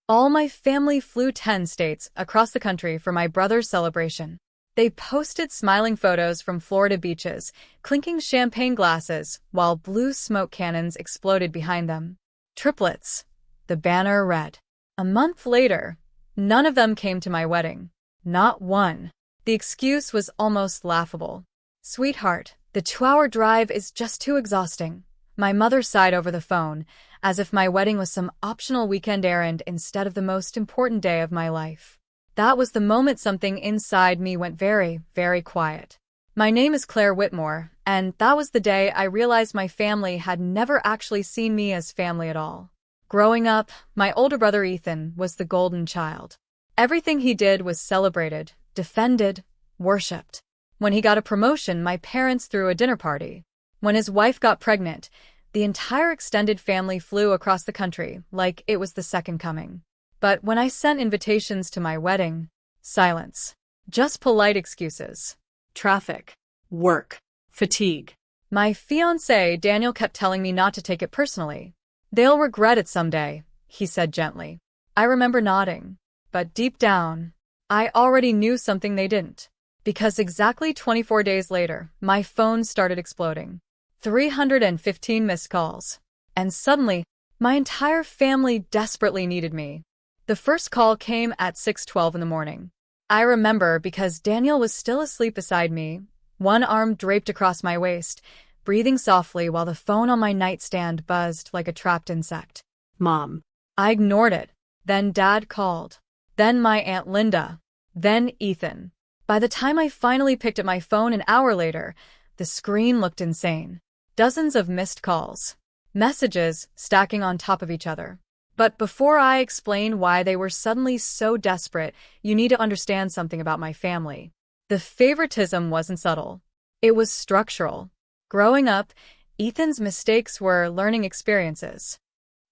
All my family flew 10 states across the country for my brother's celebration. They posted smiling photos from Florida beaches, clinking champagne glasses, while blue smoke cannons exploded behind them. Triplets, the banner read. A month later, none of them came to my wedding. Not one. The excuse was almost laughable. "Sweetheart, the 2-hour drive is just too exhausting." My mother sighed over the phone, as if my wedding was some optional weekend errand instead of the most important day of my life. That was the moment something inside me went very, very quiet. My name is Claire Whitmore, and that was the day I realized my family had never actually seen me as family at all. Growing up, my older brother Ethan was the golden child. Everything he did was celebrated, defended, worshipped. When he got a promotion, my parents threw a dinner party. When his wife got pregnant, the entire extended family flew across the country like it was the second coming. But when I sent invitations to my wedding, silence. Just polite excuses. Traffic, work, fatigue. My fiancé, Daniel, kept telling me not to take it personally. "They'll regret it someday," he said gently. I remember nodding. But deep down, I already knew something they didn't. Because exactly 24 days later, my phone started exploding. 315 missed calls. And suddenly, my entire family desperately needed me. The first call came at 6:12 in the morning. I remember because Daniel was still asleep beside me, one arm draped across my waist, breathing softly while the phone on my nightstand buzzed like a trapped insect. Mom. I ignored it. Then Dad called. Then my Aunt Linda. Then Ethan. By the time I finally picked up my phone an hour later, the screen looked insane. Dozens of missed calls. Messages stacking on top of each other. But before I explain why they were suddenly so desperate, you need to understand something about my family. The favoritism wasn't subtle. It was structural. Growing up, Ethan's mistakes were learning experiences.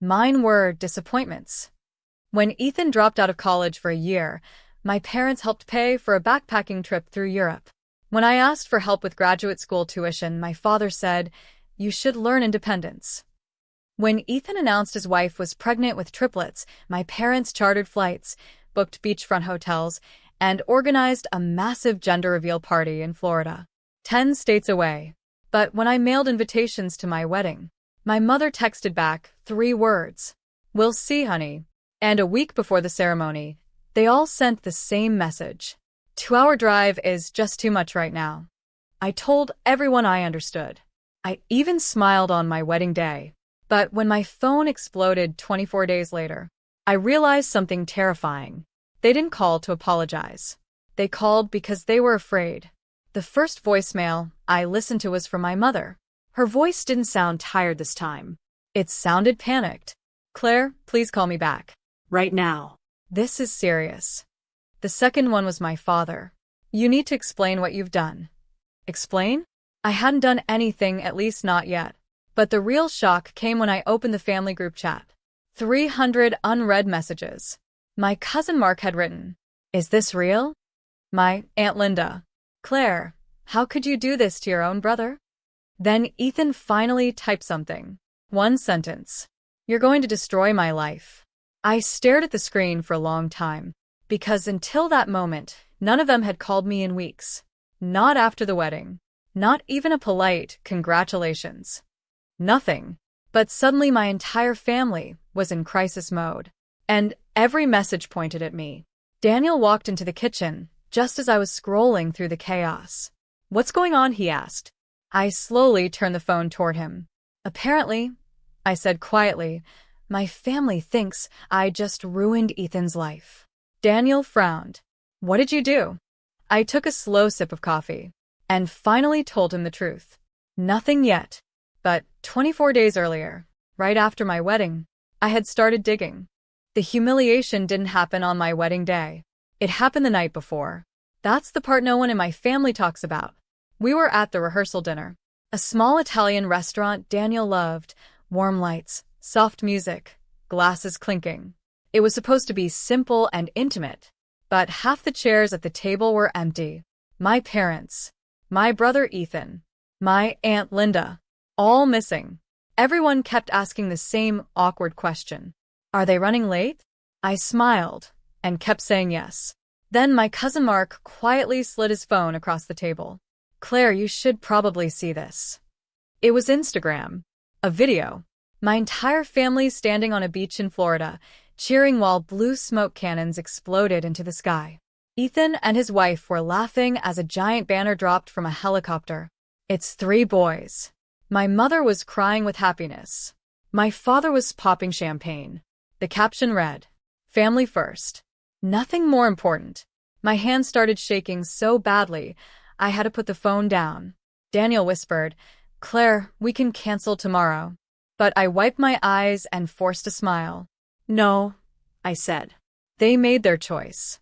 Mine were disappointments. When Ethan dropped out of college for a year, my parents helped pay for a backpacking trip through Europe. When I asked for help with graduate school tuition, my father said, "You should learn independence." When Ethan announced his wife was pregnant with triplets, my parents chartered flights, booked beachfront hotels, and organized a massive gender reveal party in Florida, 10 states away. But when I mailed invitations to my wedding, my mother texted back 3 words, "We'll see, honey." And a week before the ceremony, they all sent the same message. 2-hour drive is just too much right now. I told everyone I understood. I even smiled on my wedding day. But when my phone exploded 24 days later, I realized something terrifying. They didn't call to apologize. They called because they were afraid. The first voicemail I listened to was from my mother. Her voice didn't sound tired this time. It sounded panicked. "Claire, please call me back. Right now. This is serious." The second one was my father. "You need to explain what you've done." Explain? I hadn't done anything, at least not yet. But the real shock came when I opened the family group chat. 300 unread messages. My cousin Mark had written, "Is this real?" My Aunt Linda, "Claire, how could you do this to your own brother?" Then Ethan finally typed something. 1 sentence. "You're going to destroy my life." I stared at the screen for a long time, because until that moment, none of them had called me in weeks. Not after the wedding. Not even a polite congratulations. Nothing. But suddenly my entire family was in crisis mode. And every message pointed at me. Daniel walked into the kitchen, just as I was scrolling through the chaos. "What's going on?" he asked. I slowly turned the phone toward him. "Apparently," I said quietly, "my family thinks I just ruined Ethan's life." Daniel frowned. "What did you do?" I took a slow sip of coffee and finally told him the truth. Nothing yet. But 24 days earlier, right after my wedding, I had started digging. The humiliation didn't happen on my wedding day. It happened the night before. That's the part no one in my family talks about. We were at the rehearsal dinner. A small Italian restaurant Daniel loved. Warm lights, soft music, glasses clinking. It was supposed to be simple and intimate. But half the chairs at the table were empty. My parents, my brother Ethan, my Aunt Linda, all missing. Everyone kept asking the same awkward question. "Are they running late?" I smiled and kept saying yes. Then my cousin Mark quietly slid his phone across the table. Claire, you should probably see this. It was Instagram. A video. My entire family standing on a beach in Florida, cheering while blue smoke cannons exploded into the sky. Ethan and his wife were laughing as a giant banner dropped from a helicopter. It's 3 boys. My mother was crying with happiness. My father was popping champagne. The caption read, "Family first. Nothing more important." My hand started shaking so badly, I had to put the phone down. Daniel whispered, "Claire, we can cancel tomorrow." But I wiped my eyes and forced a smile. No, I said. They made their choice.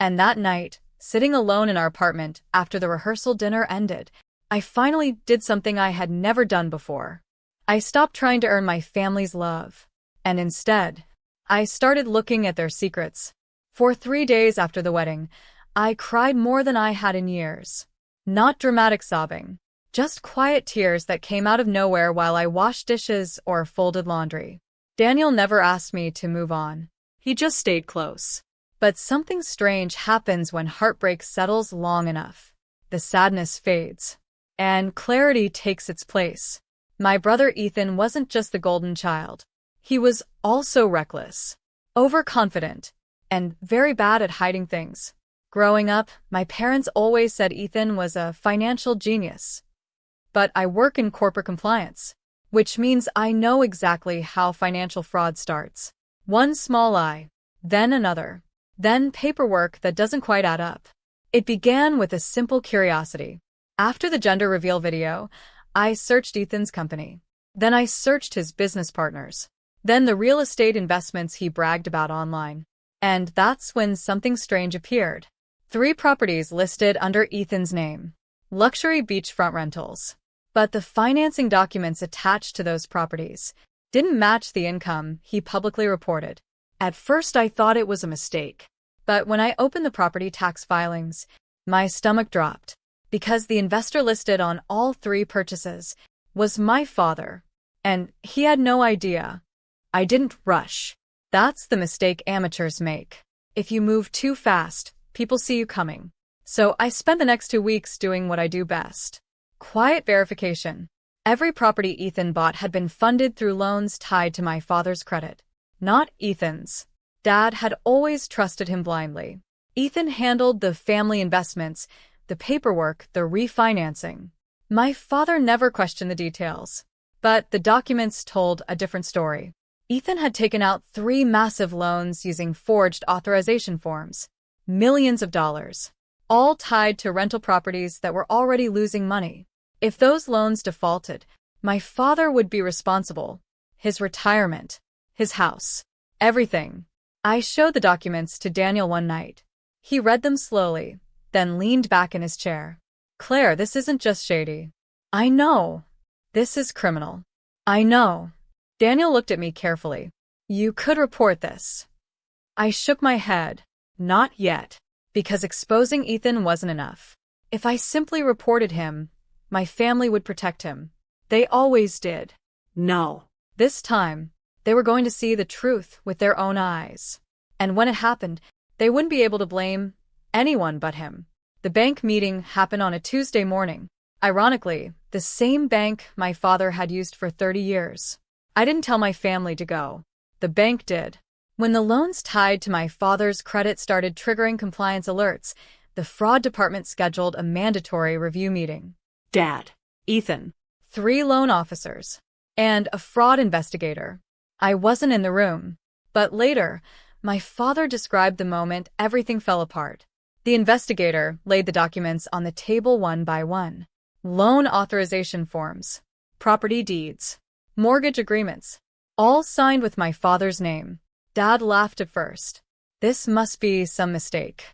And that night, sitting alone in our apartment after the rehearsal dinner ended, I finally did something I had never done before. I stopped trying to earn my family's love. And instead, I started looking at their secrets. For 3 days after the wedding, I cried more than I had in years. Not dramatic sobbing, just quiet tears that came out of nowhere while I washed dishes or folded laundry. Daniel never asked me to move on. He just stayed close. But something strange happens when heartbreak settles long enough. The sadness fades, and clarity takes its place. My brother Ethan wasn't just the golden child. He was also reckless, overconfident, and very bad at hiding things. Growing up, my parents always said Ethan was a financial genius. But I work in corporate compliance, which means I know exactly how financial fraud starts. One small lie, then another, then paperwork that doesn't quite add up. It began with a simple curiosity. After the gender reveal video, I searched Ethan's company. Then I searched his business partners. Then the real estate investments he bragged about online. And that's when something strange appeared. 3 properties listed under Ethan's name. Luxury beachfront rentals. But the financing documents attached to those properties didn't match the income he publicly reported. At first I thought it was a mistake. But when I opened the property tax filings, my stomach dropped. Because the investor listed on all 3 purchases was my father. And he had no idea. I didn't rush. That's the mistake amateurs make. If you move too fast, people see you coming. So I spent the next 2 weeks doing what I do best. Quiet verification. Every property Ethan bought had been funded through loans tied to my father's credit, not Ethan's. Dad had always trusted him blindly. Ethan handled the family investments, the paperwork, the refinancing. My father never questioned the details. But the documents told a different story. Ethan had taken out 3 massive loans using forged authorization forms. Millions of dollars. All tied to rental properties that were already losing money. If those loans defaulted, my father would be responsible. His retirement, his house, everything. I showed the documents to Daniel one night. He read them slowly, then leaned back in his chair. Claire, this isn't just shady. I know. This is criminal. I know. Daniel looked at me carefully. You could report this. I shook my head. Not yet. Because exposing Ethan wasn't enough. If I simply reported him, my family would protect him. They always did. No. This time, they were going to see the truth with their own eyes. And when it happened, they wouldn't be able to blame anyone but him. The bank meeting happened on a Tuesday morning. Ironically, the same bank my father had used for 30 years. I didn't tell my family to go. The bank did. When the loans tied to my father's credit started triggering compliance alerts, the fraud department scheduled a mandatory review meeting. Dad. Ethan. 3 loan officers. And a fraud investigator. I wasn't in the room. But later, my father described the moment everything fell apart. The investigator laid the documents on the table one by one. Loan authorization forms, property deeds, mortgage agreements, all signed with my father's name. Dad laughed at first. This must be some mistake.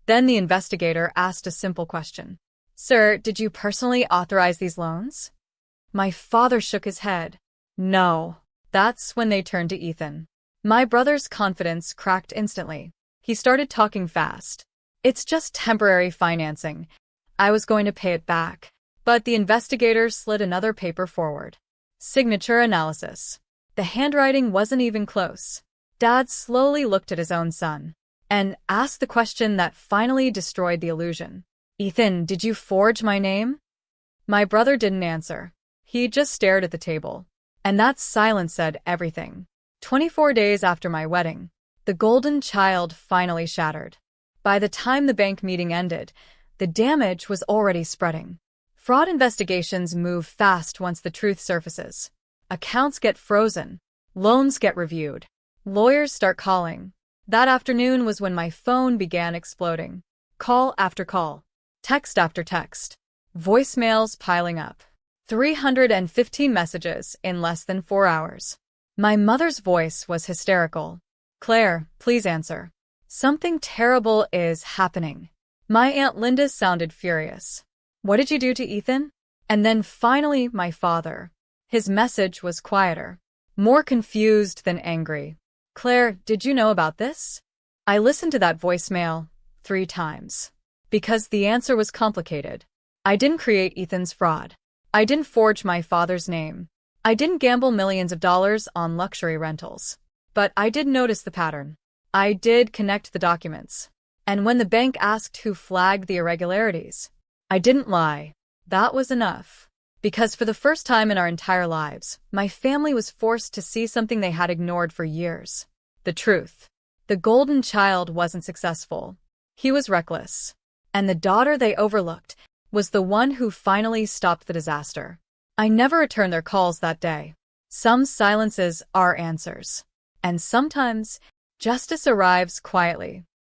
Then the investigator asked a simple question. Sir, did you personally authorize these loans? My father shook his head. No. That's when they turned to Ethan. My brother's confidence cracked instantly. He started talking fast. It's just temporary financing. I was going to pay it back. But the investigator slid another paper forward. Signature analysis. The handwriting wasn't even close. Dad slowly looked at his own son and asked the question that finally destroyed the illusion. Ethan, did you forge my name? My brother didn't answer. He just stared at the table. And that silence said everything. 24 days after my wedding, the golden child finally shattered. By the time the bank meeting ended, the damage was already spreading. Fraud investigations move fast once the truth surfaces. Accounts get frozen. Loans get reviewed. Lawyers start calling. That afternoon was when my phone began exploding. Call after call. Text after text. Voicemails piling up. 315 messages in less than 4 hours. My mother's voice was hysterical. Claire, please answer. Something terrible is happening. My Aunt Linda sounded furious. What did you do to Ethan? And then finally, my father. His message was quieter, more confused than angry. Claire, did you know about this? I listened to that voicemail 3 times. Because the answer was complicated. I didn't create Ethan's fraud. I didn't forge my father's name. I didn't gamble millions of dollars on luxury rentals. But I did notice the pattern. I did connect the documents. And when the bank asked who flagged the irregularities, I didn't lie. That was enough. Because for the first time in our entire lives, my family was forced to see something they had ignored for years. The truth. The golden child wasn't successful. He was reckless. And the daughter they overlooked was the one who finally stopped the disaster. I never returned their calls that day. Some silences are answers. And sometimes, justice arrives quietly.